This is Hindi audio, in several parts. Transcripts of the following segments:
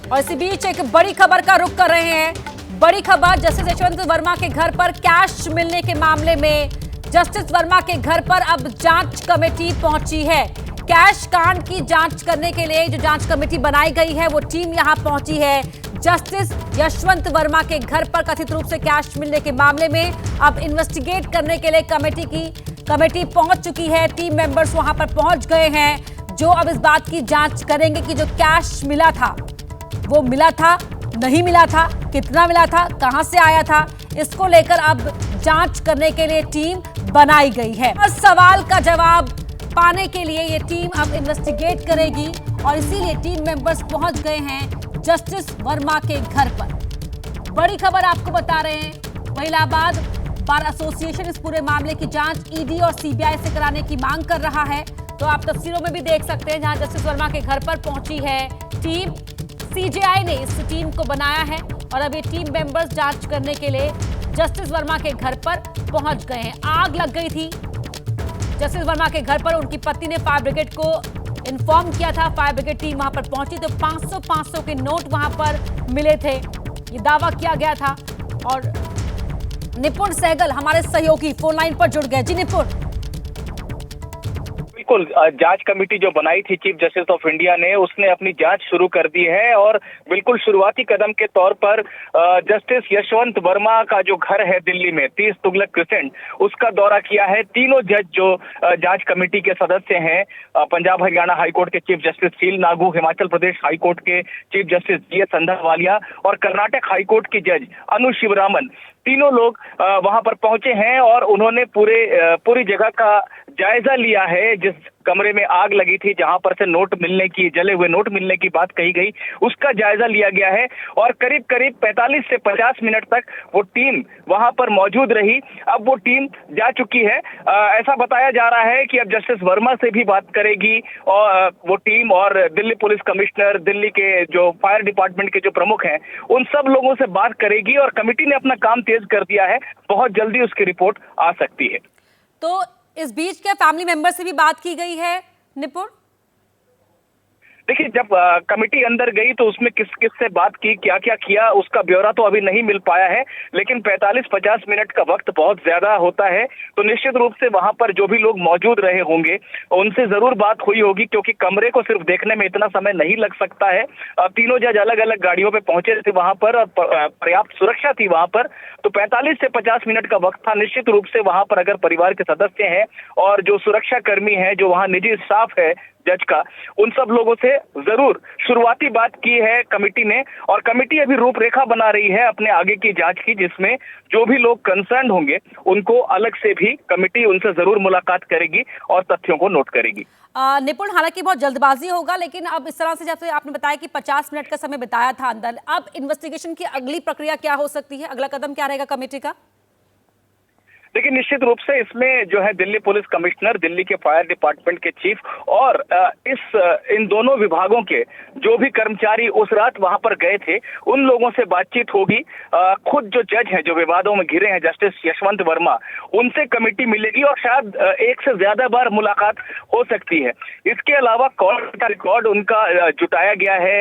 और इसी बीच एक बड़ी खबर का रुख कर रहे हैं। बड़ी खबर, जस्टिस यशवंत वर्मा के घर पर कैश मिलने के मामले में जस्टिस वर्मा के घर पर अब जांच कमेटी पहुंची है। कैश कांड की जांच करने के लिए जो जांच कमेटी बनाई गई है वो टीम यहां पहुंची है। जस्टिस यशवंत वर्मा के घर पर कथित रूप से कैश मिलने के मामले में अब इन्वेस्टिगेट करने के लिए कमेटी पहुंच चुकी है। टीम मेंबर्स वहां पर पहुंच गए हैं जो अब इस बात की जांच करेंगे कि जो कैश मिला था वो मिला था, नहीं मिला था, कितना मिला था, कहां से आया था, इसको लेकर अब जांच करने के लिए टीम बनाई गई है। हर सवाल का जवाब पाने के लिए ये टीम अब इन्वेस्टिगेट करेगी और इसीलिए टीम मेंबर्स पहुंच गए हैं जस्टिस वर्मा के घर पर। बड़ी खबर आपको बता रहे हैं, इलाहाबाद बार एसोसिएशन इस पूरे मामले की जांच ईडी और सीबीआई से कराने की मांग कर रहा है। तो आप तस्वीरों में भी देख सकते हैं जहां जस्टिस वर्मा के घर पर पहुंची है टीम। सीजेआई ने इस टीम को बनाया है और अब ये टीम मेंबर्स जांच करने के लिए जस्टिस वर्मा के घर पर पहुंच गए हैं। आग लग गई थी जस्टिस वर्मा के घर पर, उनकी पत्नी ने फायर ब्रिगेड को इन्फॉर्म किया था। फायर ब्रिगेड टीम वहां पर पहुंची तो 500 के नोट वहां पर मिले थे, ये दावा किया गया था। और निपुण सहगल हमारे सहयोगी फोन लाइन पर जुड़ गए। जी निपुण। बिल्कुल, जांच कमेटी जो बनाई थी चीफ जस्टिस ऑफ इंडिया ने, उसने अपनी जांच शुरू कर दी है और बिल्कुल शुरुआती कदम के तौर पर जस्टिस यशवंत वर्मा का जो घर है दिल्ली में 30 तुगलक क्रिसेंट, उसका दौरा किया है। तीनों जज जो जांच कमेटी के सदस्य हैं, पंजाब हरियाणा हाईकोर्ट के चीफ जस्टिस शील नागू, हिमाचल प्रदेश हाईकोर्ट के चीफ जस्टिस जीएस संधावालिया और कर्नाटक हाईकोर्ट की जज अनु शिवरामन, तीनों लोग वहां पर पहुंचे हैं और उन्होंने पूरी जगह का जायजा लिया है। जिस कमरे में आग लगी थी, जहां पर से नोट मिलने की, जले हुए नोट मिलने की बात कही गई, उसका जायजा लिया गया है और करीब 45 से 50 मिनट तक वो टीम वहां पर मौजूद रही। अब वो टीम जा चुकी है। ऐसा बताया जा रहा है कि अब जस्टिस वर्मा से भी बात करेगी और वो टीम, और दिल्ली पुलिस कमिश्नर, दिल्ली के जो फायर डिपार्टमेंट के जो प्रमुख हैं, उन सब लोगों से बात करेगी और कमेटी ने अपना काम तेज कर दिया है। बहुत जल्दी उसकी रिपोर्ट आ सकती है। तो इस बीच क्या फैमिली मेंबर से भी बात की गई है निपुण? देखिए, जब कमेटी अंदर गई तो उसमें किस किस से बात की, क्या क्या किया, उसका ब्यौरा तो अभी नहीं मिल पाया है। लेकिन 45-50 मिनट का वक्त बहुत ज्यादा होता है, तो निश्चित रूप से वहां पर जो भी लोग मौजूद रहे होंगे उनसे जरूर बात हुई होगी, क्योंकि कमरे को सिर्फ देखने में इतना समय नहीं लग सकता है। तीनों जज अलग अलग गाड़ियों पे पहुंचे थे वहां पर और पर्याप्त सुरक्षा थी वहां पर, तो 45 से 50 मिनट का वक्त था। निश्चित रूप से वहां पर अगर परिवार के सदस्य हैं और जो सुरक्षा कर्मी हैं, जो वहां निजी स्टाफ है जज का, उन सब लोगों से जरूर शुरुआती बात की है कमेटी ने। और कमेटी अभी रूपरेखा बना रही है अपने आगे की जांच की, जिसमें जो भी लोग कंसर्न होंगे उनको अलग से भी कमेटी उनसे जरूर मुलाकात करेगी और तथ्यों को नोट करेगी। निपुण, हालांकि बहुत जल्दबाजी होगा, लेकिन अब इस तरह से जैसे आपने बताया कि 50 मिनट का समय बिताया था अंदर, अब इन्वेस्टिगेशन की अगली प्रक्रिया क्या हो सकती है? अगला कदम क्या रहेगा कमेटी का? देखिए, निश्चित रूप से इसमें जो है दिल्ली पुलिस कमिश्नर, दिल्ली के फायर डिपार्टमेंट के चीफ और इन दोनों विभागों के जो भी कर्मचारी उस रात वहां पर गए थे, उन लोगों से बातचीत होगी। खुद जो जज हैं, जो विवादों में घिरे हैं, जस्टिस यशवंत वर्मा, उनसे कमेटी मिलेगी और शायद एक से ज्यादा बार मुलाकात हो सकती है। इसके अलावा कॉल का रिकॉर्ड उनका जुटाया गया है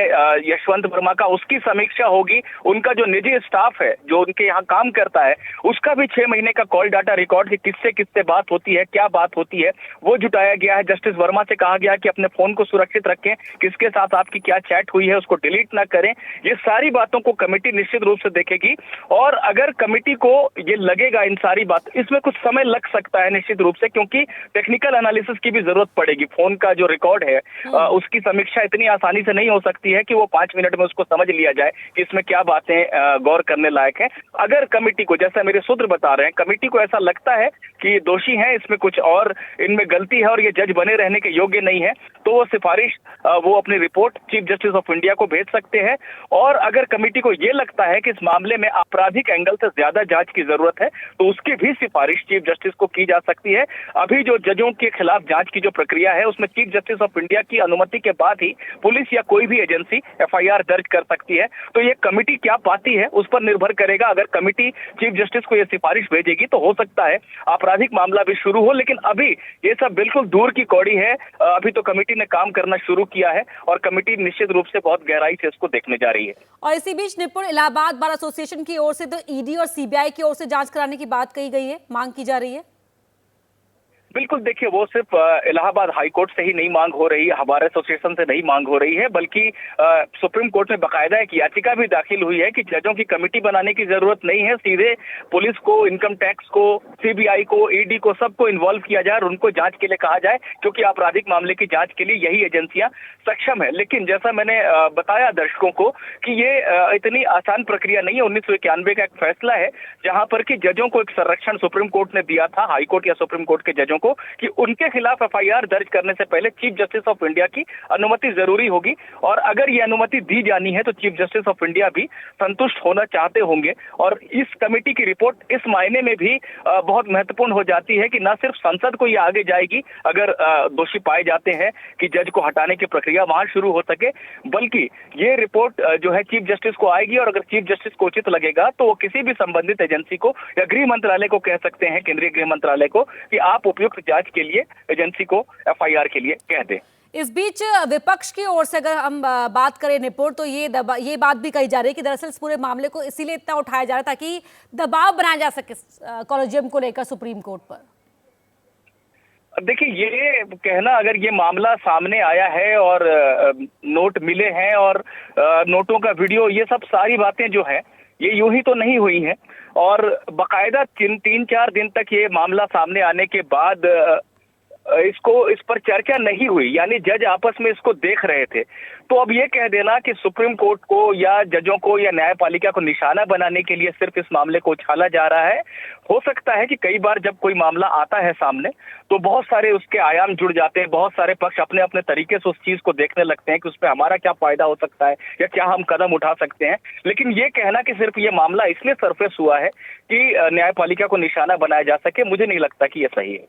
यशवंत वर्मा का, उसकी समीक्षा होगी। उनका जो निजी स्टाफ है जो उनके यहाँ काम करता है, उसका भी 6 महीने का कॉल डाटा रिकॉर्ड की किससे किससे बात होती है, क्या बात होती है, वो जुटाया गया है। जस्टिस वर्मा से कहा गया कि अपने फोन को सुरक्षित रखें, किसके साथ आपकी क्या चैट हुई है उसको डिलीट ना करें। ये सारी बातों को कमेटी निश्चित रूप से देखेगी और अगर कमेटी को ये लगेगा इन सारी बात, इसमें कुछ समय लग सकता है निश्चित रूप से, क्योंकि टेक्निकल एनालिसिस की भी जरूरत पड़ेगी। फोन का जो रिकॉर्ड है उसकी समीक्षा इतनी आसानी से नहीं हो सकती है कि वो 5 मिनट में उसको समझ लिया जाए कि इसमें क्या बातें गौर करने लायक है। अगर कमेटी को, जैसा मेरे सूत्र बता रहे हैं, कमेटी को ऐसा लगता है कि ये दोषी हैं, इसमें कुछ और इनमें गलती है और ये जज बने रहने के योग्य नहीं है, तो वो सिफारिश वो अपनी report chief justice of India को भेज सकते हैं। और अगर कमेटी को ये लगता है कि इस मामले में आपराधिक एंगल से ज्यादा जांच की जरूरत है, तो उसकी भी सिफारिश चीफ जस्टिस को की जा सकती है। अभी जो जजों के खिलाफ जांच की जो प्रक्रिया है, उसमें चीफ जस्टिस ऑफ इंडिया की अनुमति के बाद ही पुलिस या कोई भी एजेंसी एफआईआर दर्ज कर सकती है। तो ये कमेटी क्या पाती है उस पर निर्भर करेगा। अगर कमेटी चीफ जस्टिस को यह सिफारिश भेजेगी तो हो सकता है आपराधिक मामला भी शुरू हो, लेकिन अभी ये सब बिल्कुल दूर की कौड़ी है। अभी तो कमेटी ने काम करना शुरू किया है और कमेटी निश्चित रूप से बहुत गहराई से इसको देखने जा रही है। और इसी बीच निपुण इलाहाबाद बार एसोसिएशन की ओर से तो ईडी और सीबीआई की ओर से जांच कराने की बात कही गई है, मांग की जा रही है। बिल्कुल, देखिए वो सिर्फ इलाहाबाद हाई कोर्ट से ही नहीं मांग हो रही है, हमारे एसोसिएशन से नहीं मांग हो रही है, बल्कि सुप्रीम कोर्ट में बाकायदा एक याचिका भी दाखिल हुई है कि जजों की कमेटी बनाने की जरूरत नहीं है, सीधे पुलिस को, इनकम टैक्स को, सीबीआई को, ईडी को, सबको इन्वॉल्व किया जाए और उनको जांच के लिए कहा जाए, क्योंकि आपराधिक मामले की जांच के लिए यही एजेंसियां सक्षम है। लेकिन जैसा मैंने बताया दर्शकों को कि ये इतनी आसान प्रक्रिया नहीं है। 1991 का एक फैसला है जहां पर कि जजों को एक संरक्षण सुप्रीम कोर्ट ने दिया था, हाई कोर्ट या सुप्रीम कोर्ट के जजों को, कि उनके खिलाफ एफआईआर दर्ज करने से पहले चीफ जस्टिस ऑफ इंडिया की अनुमति जरूरी होगी, और अगर ये अनुमति दी जानी है तो चीफ जस्टिस ऑफ इंडिया भी संतुष्ट होना चाहते होंगे। और इस कमेटी की रिपोर्ट इस मायने में भी बहुत महत्वपूर्ण हो जाती है कि न सिर्फ संसद को ये आगे जाएगी अगर दोषी पाए जाते हैं कि जज को हटाने की प्रक्रिया वहां शुरू हो सके, बल्कि ये रिपोर्ट जो है चीफ जस्टिस को आएगी, और अगर चीफ जस्टिस को उचित लगेगा तो वो किसी भी संबंधित एजेंसी को या गृह मंत्रालय को कह सकते हैं, केंद्रीय गृह मंत्रालय को, कि आप उपयुक्त जांच के लिए एजेंसी को एफआईआर के लिए कह दें। इस बीच विपक्ष की ओर से अगर हम बात करें निपुण, तो ये बात भी कही जा रही है कि दरअसल इस पूरे मामले को इसीलिए इतना उठाया जा रहा है ताकि दबाव बनाया जा सके कॉलेजियम को लेकर सुप्रीम कोर्ट पर। देखिए, ये कहना, अगर ये मामला सामने आया है और नोट मिले हैं और नोटों का वीडियो, ये सब सारी बातें जो है ये यूं ही तो नहीं हुई हैं, और बाकायदा 3-4 दिन तक ये मामला सामने आने के बाद इस पर चर्चा नहीं हुई, यानी जज आपस में इसको देख रहे थे। तो अब ये कह देना कि सुप्रीम कोर्ट को या जजों को या न्यायपालिका को निशाना बनाने के लिए सिर्फ इस मामले को उछाला जा रहा है, हो सकता है कि कई बार जब कोई मामला आता है सामने तो बहुत सारे उसके आयाम जुड़ जाते हैं, बहुत सारे पक्ष अपने अपने तरीके से उस चीज को देखने लगते हैं कि उसमें हमारा क्या फायदा हो सकता है या क्या हम कदम उठा सकते हैं। लेकिन ये कहना कि सिर्फ ये मामला इसलिए सरफेस हुआ है कि न्यायपालिका को निशाना बनाया जा सके, मुझे नहीं लगता कि ये सही है।